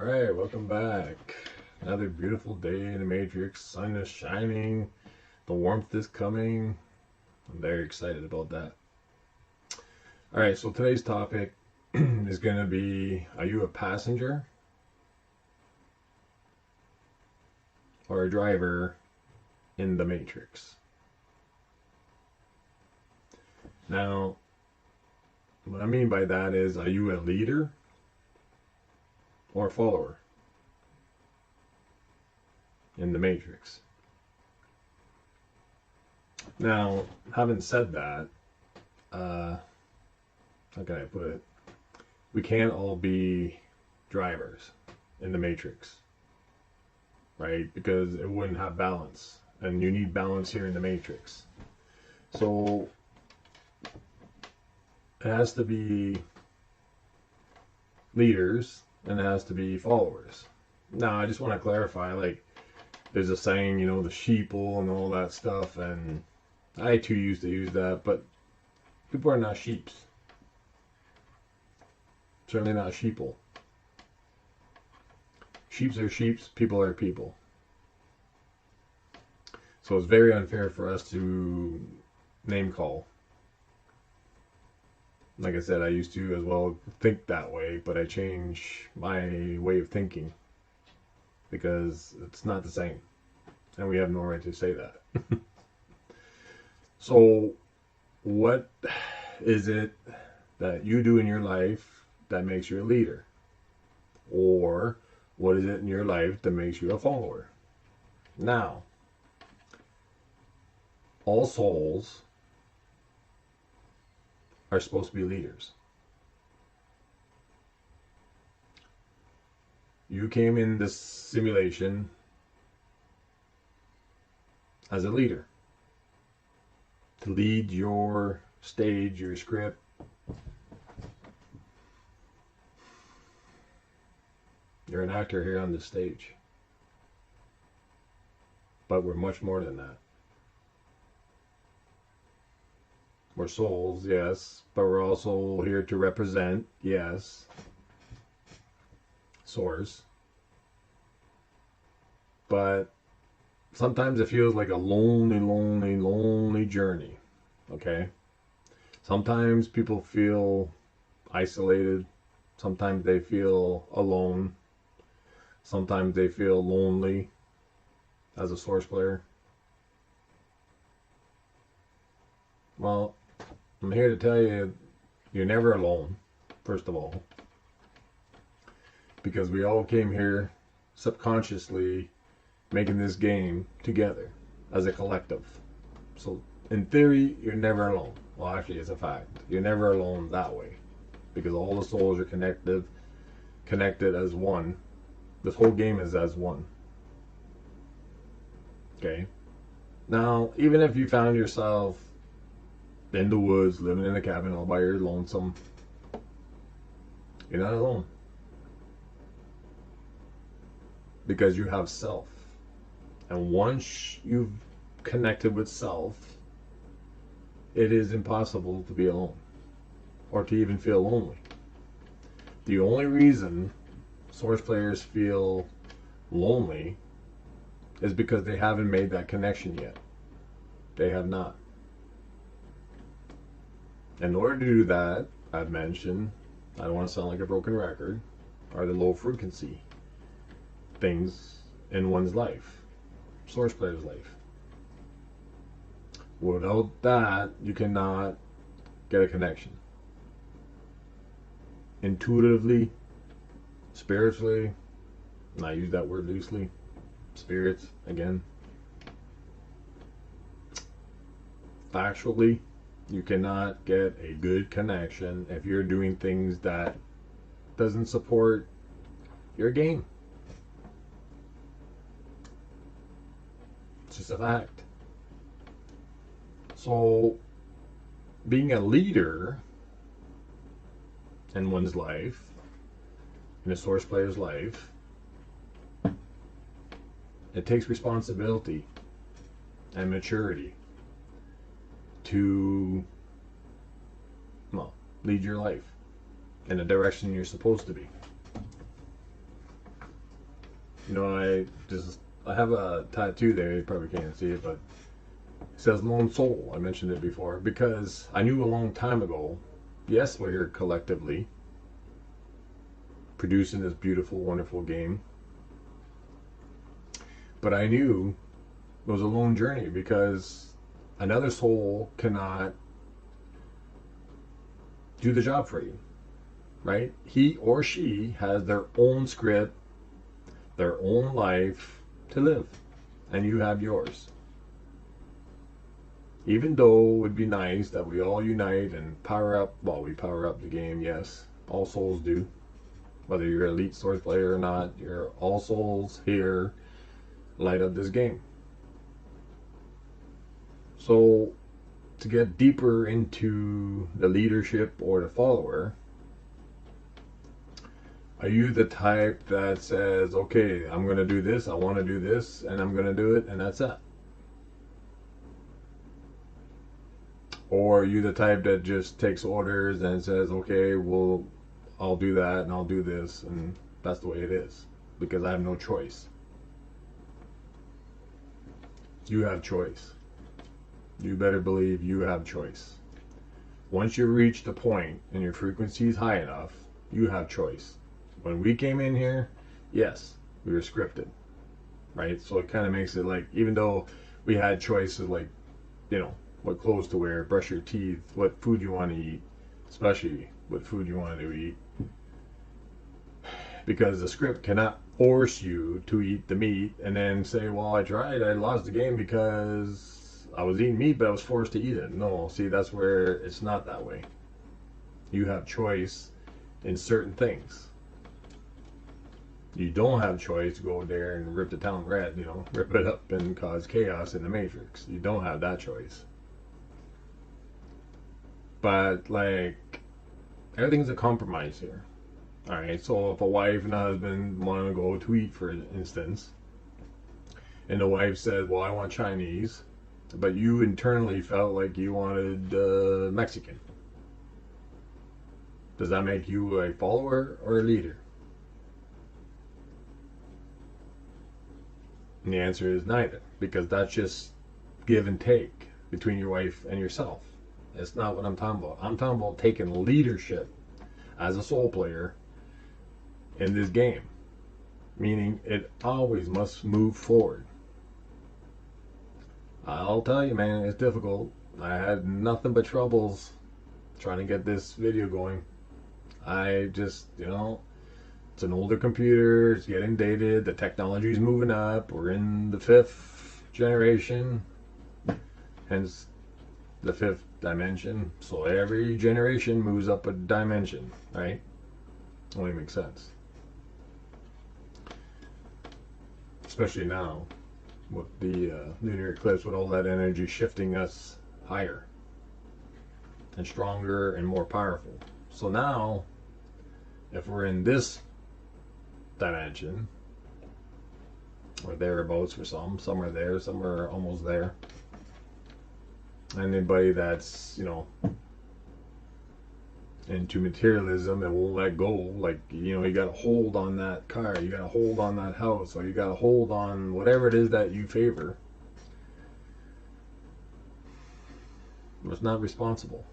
All right, welcome back. Another beautiful day in the Matrix. Sun is shining. The warmth is coming. I'm very excited about that. All right, so today's topic is going to be, are you a passenger or a driver in the Matrix? Now, what I mean by that is, are you a leader or a follower in the Matrix? Now, having said that, how can I put it? We can't all be drivers in the Matrix, right? Because it wouldn't have balance, and you need balance here in the Matrix. So it has to be leaders and it has to be followers. Now, I just want to clarify, like, there's a saying, the sheeple and all that stuff, and I too used to use that, but people are not sheeps. Certainly not sheeple. Sheeps are sheeps, people are people. So it's very unfair for us to name call. Like I said, I used to as well think that way, but I changed my way of thinking because it's not the same. And we have no right to say that. So, what is it that you do in your life that makes you a leader? Or what is it in your life that makes you a follower? Now, all souls are supposed to be leaders. You came in this simulation as a leader to lead your stage, your script. You're an actor here on the stage. But we're much more than that. We're souls, yes, but we're also here to represent, yes, Source. But sometimes it feels like a lonely, lonely, lonely journey, okay? Sometimes people feel isolated. Sometimes they feel alone. Sometimes they feel lonely as a Source player. Well, I'm here to tell you, you're never alone, first of all. Because we all came here subconsciously making this game together as a collective. So, in theory, you're never alone. Well, actually, it's a fact. You're never alone that way. Because all the souls are connected as one. This whole game is as one. Okay? Now, even if you found yourself in the woods, living in a cabin all by your lonesome, you're not alone. Because you have self. And once you've connected with self, it is impossible to be alone. Or to even feel lonely. The only reason Source players feel lonely is because they haven't made that connection yet. They have not. In order to do that, I've mentioned, I don't want to sound like a broken record, are the low frequency things in one's life, Source player's life. Without that, you cannot get a connection. Intuitively, spiritually, and I use that word loosely, spirits, again. Factually, you cannot get a good connection if you're doing things that doesn't support your game. It's just a fact. So, being a leader in one's life, in a Source player's life, it takes responsibility and maturity to, well, lead your life in the direction you're supposed to be. You know, I have a tattoo there. You probably can't see it, but it says Lone Soul. I mentioned it before because I knew a long time ago. Yes, we're here collectively producing this beautiful, wonderful game, but I knew it was a lone journey because another soul cannot do the job for you, right? He or she has their own script, their own life to live, and you have yours. Even though it would be nice that we all unite and power up, well, we power up the game, yes, all souls do. Whether you're an elite source player or not, you're all souls here, light up this game. So, to get deeper into the leadership or the follower, are you the type that says, okay, I'm going to do this, I want to do this, and I'm going to do it, and that's it? Or are you the type that just takes orders and says, okay, well, I'll do that and I'll do this, and that's the way it is because I have no choice? You have choice. You better believe you have choice. Once you reach the point and your frequency is high enough, you have choice. When we came in here, yes, we were scripted, right? So it kind of makes it like, even though we had choices like, you know, what clothes to wear, brush your teeth, what food you want to eat, especially what food you want to eat, because the script cannot force you to eat the meat and then say, well, I tried, I lost the game because I was eating meat, but I was forced to eat it. No, see, that's where it's not that way. You have choice in certain things. You don't have choice to go there and rip the town red, you know, rip it up and cause chaos in the Matrix. You don't have that choice. But, like, everything's a compromise here. Alright, so if a wife and a husband want to go to eat, for instance, and the wife said, well, I want Chinese, but you internally felt like you wanted Mexican, does that make you a follower or a leader? And the answer is neither, because that's just give and take between your wife and yourself. That's not what I'm talking about. I'm talking about taking leadership as a soul player in this game, meaning it always must move forward. I'll tell you, man, it's difficult. I had nothing but troubles trying to get this video going. I just, you know, it's an older computer, it's getting dated, the technology's moving up, we're in the 5th generation, hence the 5th dimension. So every generation moves up a dimension, right? Only makes sense. Especially now with the lunar eclipse, with all that energy shifting us higher and stronger and more powerful. So now, if we're in this dimension, or thereabouts for some are there, some are almost there. Anybody that's, you know, into materialism and won't let go, like, you know, you got to hold on that car, you got to hold on that house, or you got to hold on whatever it is that you favor, was not responsible.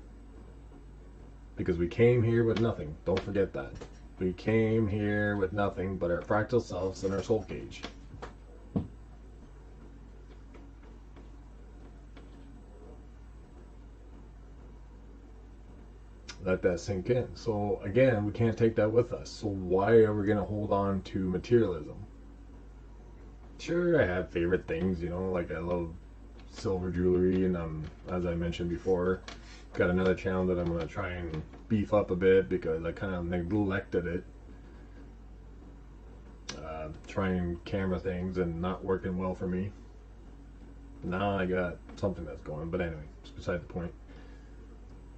Because we came here with nothing. Don't forget that. We came here with nothing but our fractal selves and our soul cage. Let that sink in. So again, we can't take that with us. So why are we going to hold on to materialism? Sure, I have favorite things, you know, like I love silver jewelry, and as I mentioned before, got another channel that I'm going to try and beef up a bit because I kind of neglected it. Trying camera things and not working well for me. Now I got something that's going, but anyway, it's beside the point.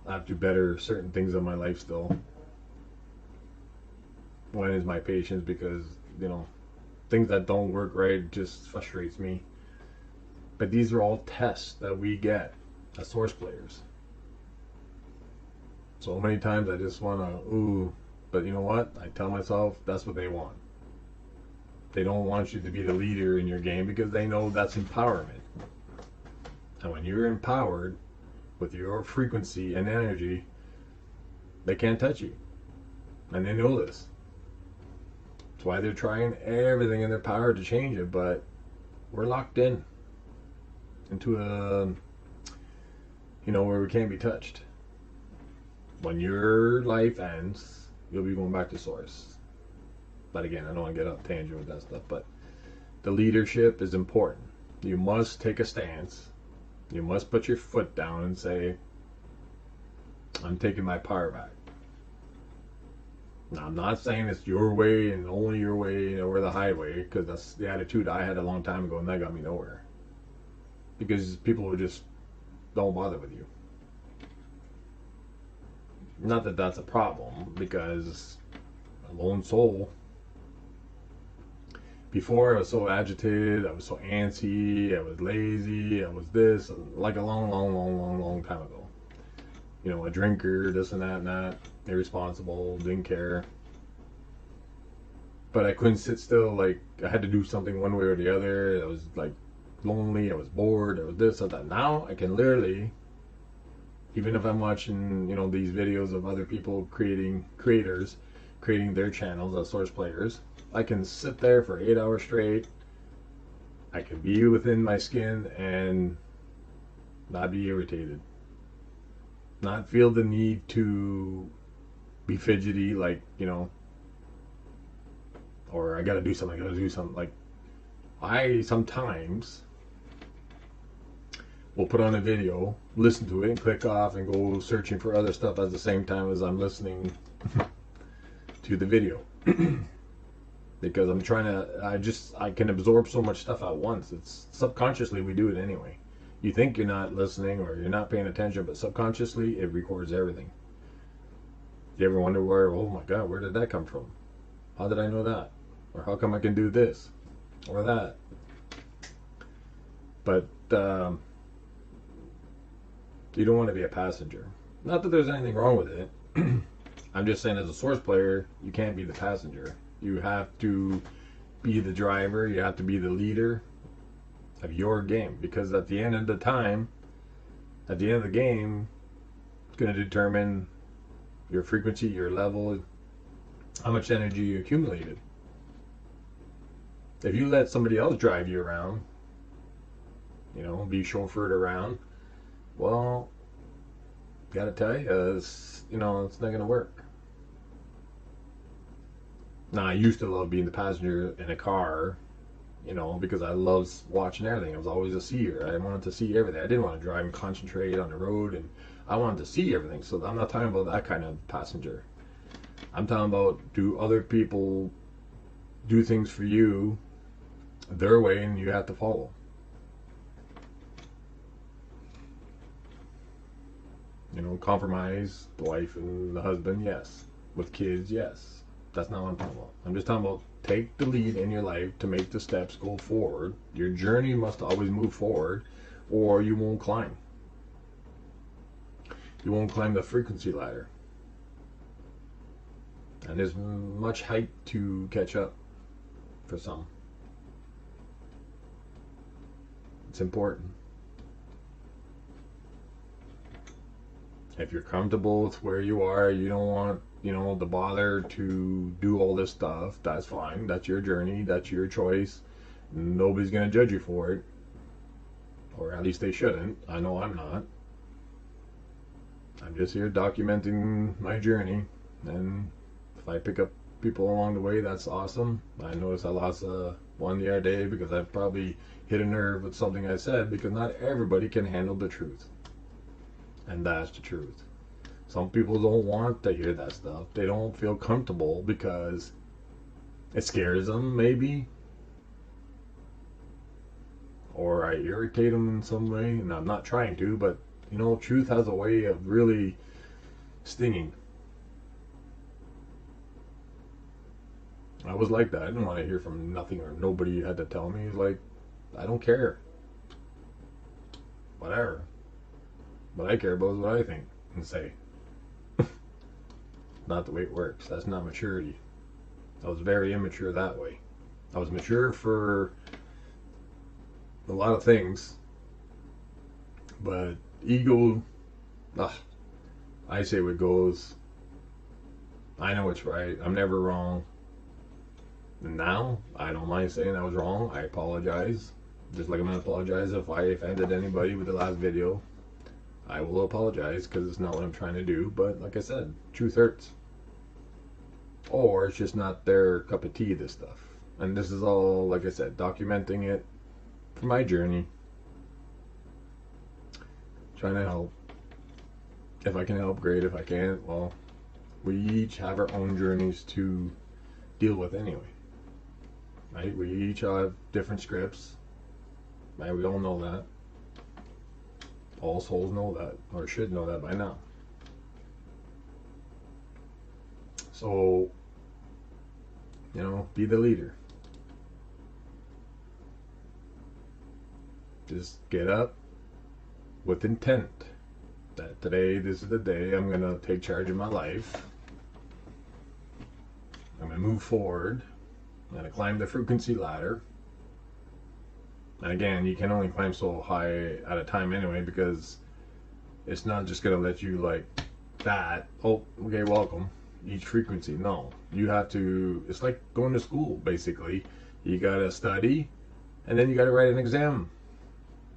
I have to better certain things in my life still. One is my patience, because, you know, things that don't work right just frustrates me. But these are all tests that we get as source players. So many times I just want to, ooh, but you know what? I tell myself that's what they want. They don't want you to be the leader in your game because they know that's empowerment. And when you're empowered with your frequency and energy, they can't touch you. And they know this. That's why they're trying everything in their power to change it, but we're locked in into a, where we can't be touched. When your life ends, you'll be going back to source. But again, I don't want to get off tangent with that stuff, but the leadership is important. You must take a stance. You must put your foot down and say, I'm taking my power back. Now, I'm not saying it's your way and only your way or the highway, because that's the attitude I had a long time ago, and that got me nowhere. Because people will just don't bother with you. Not that that's a problem, because a lone soul. Before I was so agitated, I was so antsy, I was lazy, I was this, like a long time ago. A drinker, this and that, irresponsible, didn't care. But I couldn't sit still, like, I had to do something one way or the other. I was, like, lonely, I was bored, I was this, that. Now I can literally, even if I'm watching, these videos of other people creating their channels as source players, I can sit there for 8 hours straight. I can be within my skin and not be irritated. Not feel the need to be fidgety, like, or I gotta do something, Like, I sometimes will put on a video, listen to it, and click off and go searching for other stuff at the same time as I'm listening to the video. Because I'm trying to, I can absorb so much stuff at once. It's subconsciously we do it anyway. You think you're not listening or you're not paying attention, but subconsciously it records everything. You ever wonder oh my God, where did that come from? How did I know that? Or how come I can do this or that? But you don't want to be a passenger. Not that there's anything wrong with it. I'm just saying, as a source player, you can't be the passenger. You have to be the driver. You have to be the leader of your game, because at the end of the game, it's going to determine your frequency, your level, how much energy you accumulated. If you let somebody else drive you around, be chauffeured around, well, gotta tell you, it's not going to work. Now, I used to love being the passenger in a car, because I love watching everything. I was always a seer. I wanted to see everything. I didn't want to drive and concentrate on the road, and I wanted to see everything. So I'm not talking about that kind of passenger. I'm talking about, do other people do things for you their way and you have to follow? Compromise the wife and the husband, yes. With kids, yes. That's not what I'm talking about. I'm just talking about, take the lead in your life to make the steps go forward. Your journey must always move forward, or you won't climb. You won't climb the frequency ladder. And there's much height to catch up for some. It's important. If you're comfortable with where you are, you don't want, the bother to do all this stuff, that's fine. That's your journey. That's your choice. Nobody's going to judge you for it. Or at least they shouldn't. I know I'm not. I'm just here documenting my journey. And if I pick up people along the way, that's awesome. I noticed I lost one the other day because I probably hit a nerve with something I said, because not everybody can handle the truth. And that's the truth. Some people don't want to hear that stuff. They don't feel comfortable because it scares them, maybe. Or I irritate them in some way. And I'm not trying to, but, truth has a way of really stinging. I was like that. I didn't want to hear from nothing or nobody had to tell me. It's like, I don't care. Whatever. What I care about is what I think and say. Not the way it works. That's not maturity. I was very immature that way. I was mature for a lot of things, but ego, ugh, I say what goes. I know it's right. I'm never wrong. And now, I don't mind saying I was wrong. I apologize. Just like I'm going to apologize if I offended anybody with the last video. I will apologize because it's not what I'm trying to do. But like I said, truth hurts. Or it's just not their cup of tea, this stuff. And this is all, like I said, documenting it for my journey. Trying to help. If I can help, great. If I can't, well, we each have our own journeys to deal with anyway. Right? We each have different scripts. Right? We all know that. All souls know that, or should know that by now. So, you know, be the leader. Just get up with intent that today, this is the day I'm going to take charge of my life. I'm going to move forward. I'm going to climb the frequency ladder. And again, you can only climb so high at a time anyway, because it's not just going to let you like that. Oh, okay, welcome. Each frequency. No, you have to, it's like going to school basically. You got to study, and then you got to write an exam,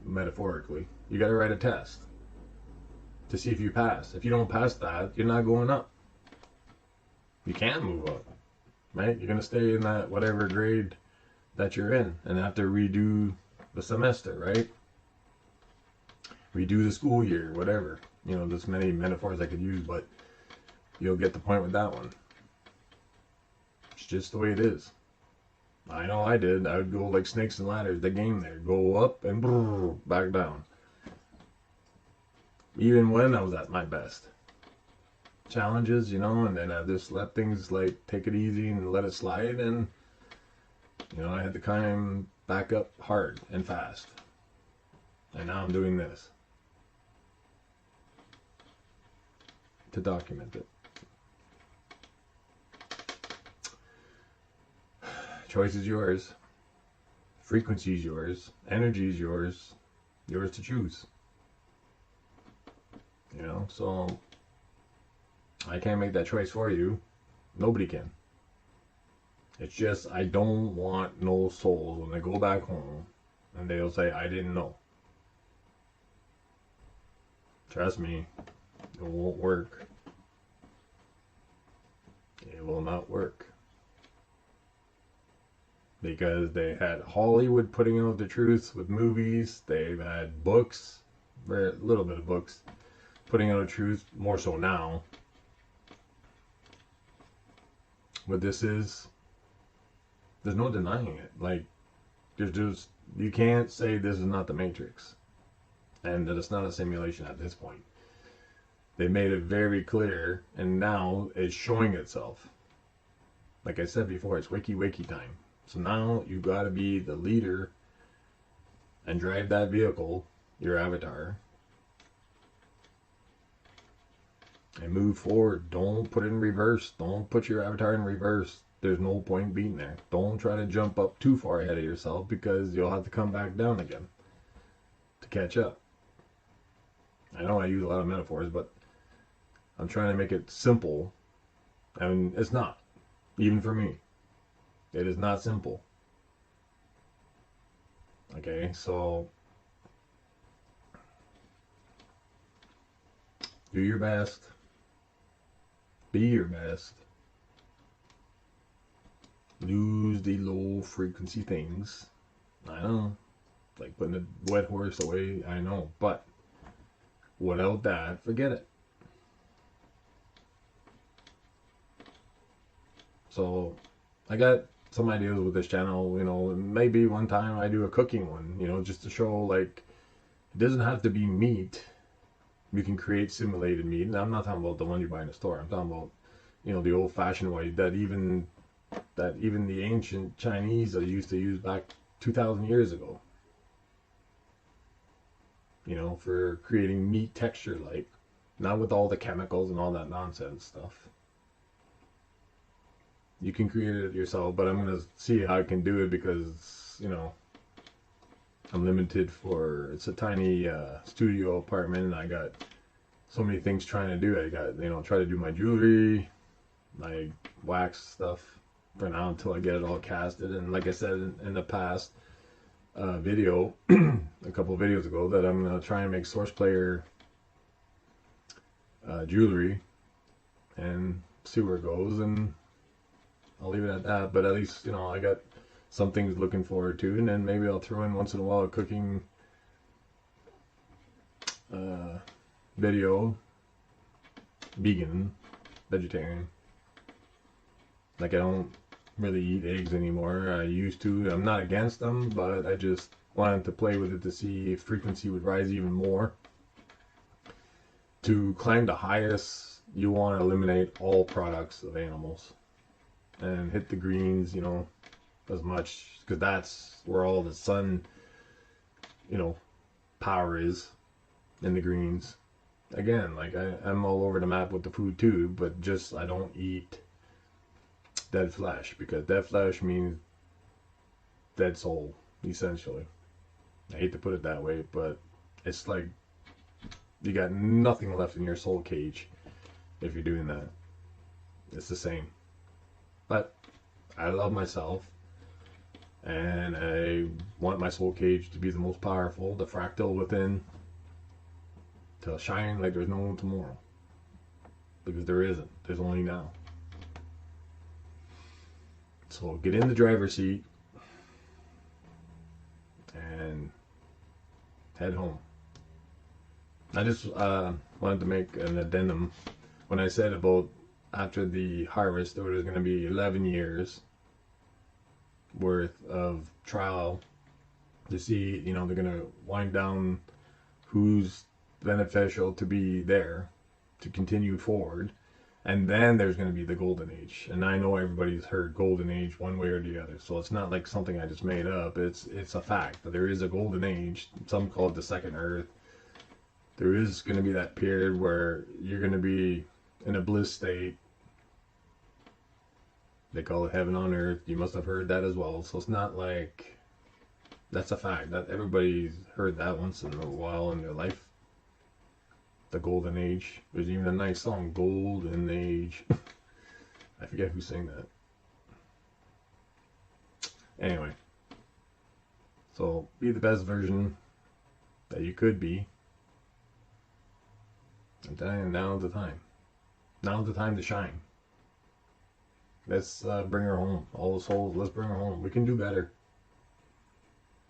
metaphorically. You got to write a test to see if you pass. If you don't pass that, you're not going up. You can't move up, right? You're going to stay in that whatever grade that you're in and have to redo the semester, right? Redo the school year, whatever. You know, there's many metaphors I could use, but you'll get the point with that one. It's just the way it is. I know I did. I would go like snakes and ladders, the game there. Go up and brrr, back down. Even when I was at my best. Challenges, you know, and then I just let things like take it easy and let it slide, and you know, I had to climb back up hard and fast. And now I'm doing this to document it. Choice is yours. Frequency is yours. Energy is yours. Yours to choose. You know, so I can't make that choice for you. Nobody can. It's just, I don't want no souls when they go back home and they'll say, I didn't know. Trust me, it won't work. It will not work. Because they had Hollywood putting out the truth with movies. They've had books, very little bit of books, putting out the truth, more so now. What this is, there's no denying it. Like, there's just, you can't say this is not the Matrix. And that it's not a simulation at this point. They made it very clear, and now it's showing itself. Like I said before, it's wakey time. So now you got to be the leader and drive that vehicle, your avatar, and move forward. Don't put it in reverse. Don't put your avatar in reverse. There's no point being there. Don't try to jump up too far ahead of yourself, because you'll have to come back down again to catch up. I know I use a lot of metaphors, but I'm trying to make it simple, and it's not, even for me. It is not simple. Okay, so do your best. Be your best. Lose the low frequency things. I know. Like putting a wet horse away, I know. But without that, forget it. So I got some ideas with this channel, you know, maybe one time I do a cooking one, you know, just to show, like, it doesn't have to be meat. You can create simulated meat. And I'm not talking about the one you buy in the store. I'm talking about, you know, the old-fashioned way that even the ancient Chinese used to use back 2,000 years ago. You know, for creating meat texture, like, not with all the chemicals and all that nonsense stuff. You can create it yourself, but I'm gonna see how I can do it because, you know, I'm limited for, it's a tiny studio apartment and I got so many things trying to do. I got, you know, try to do my jewelry, my wax stuff for now until I get it all casted. And like I said in the past video, a couple of videos ago, that I'm gonna try and make Source Player jewelry and see where it goes, and I'll leave it at that. But at least, you know, I got some things looking forward to, and then maybe I'll throw in once in a while a cooking video, vegan, vegetarian. Like, I don't really eat eggs anymore. I used to. I'm not against them, but I just wanted to play with it to see if frequency would rise even more. To climb the highest, you want to eliminate all products of animals and hit the greens, you know, as much, because that's where all the sun, you know, power is, in the greens. Again, like, I'm all over the map with the food too, but just I don't eat dead flesh, because dead flesh means dead soul, essentially. I hate to put it that way, but it's like you got nothing left in your soul cage if you're doing that. It's the same. But I love myself, and I want my soul cage to be the most powerful, the fractal within, to shine like there's no tomorrow. Because there isn't. There's only now. So get in the driver's seat and head home. I just wanted to make an addendum. When I said about after the harvest, there was going to be 11 years worth of trial to see, you know, they're going to wind down who's beneficial to be there to continue forward. And then there's going to be the golden age. And I know everybody's heard golden age one way or the other. So it's not like something I just made up. It's a fact that there is a golden age. Some call it the second earth. There is going to be that period where you're going to be in a bliss state. They call it heaven on earth. You must have heard that as well. So it's not like, that's a fact. That everybody's heard that once in a while in their life. The golden age. There's even a nice song, Golden Age. I forget who sang that. Anyway. So be the best version that you could be. And then now's the time. Now's the time to shine. Let's bring her home. All the souls, let's bring her home. We can do better.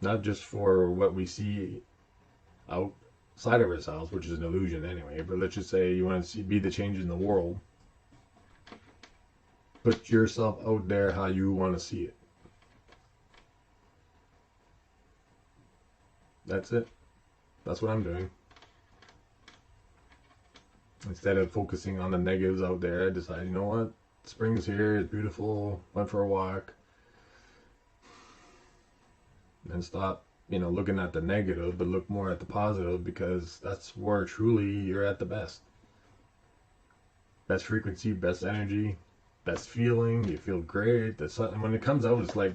Not just for what we see outside of ourselves, which is an illusion anyway, but let's just say you want to be the change in the world. Put yourself out there how you want to see it. That's it. That's what I'm doing. Instead of focusing on the negatives out there, I decided, you know what? Spring's here, it's beautiful, went for a walk. And stop, you know, looking at the negative, but look more at the positive, because that's where truly you're at the best. Best frequency, best energy, best feeling, you feel great. The sun, when it comes out, it's like,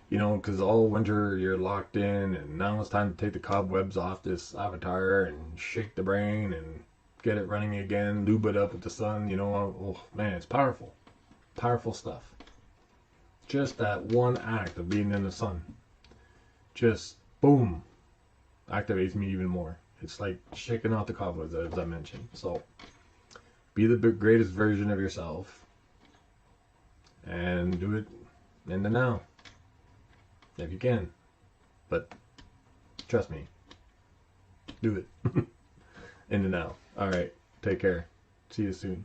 you know, because all winter you're locked in, and now it's time to take the cobwebs off this avatar and shake the brain and get it running again, lube it up with the sun, you know. Oh man, it's powerful. Powerful stuff. Just that one act of being in the sun, just boom, activates me even more. It's like shaking out the cobwebs, as I mentioned. So be the greatest version of yourself and do it in the now if you can. But trust me, do it in the now. All right, take care. See you soon.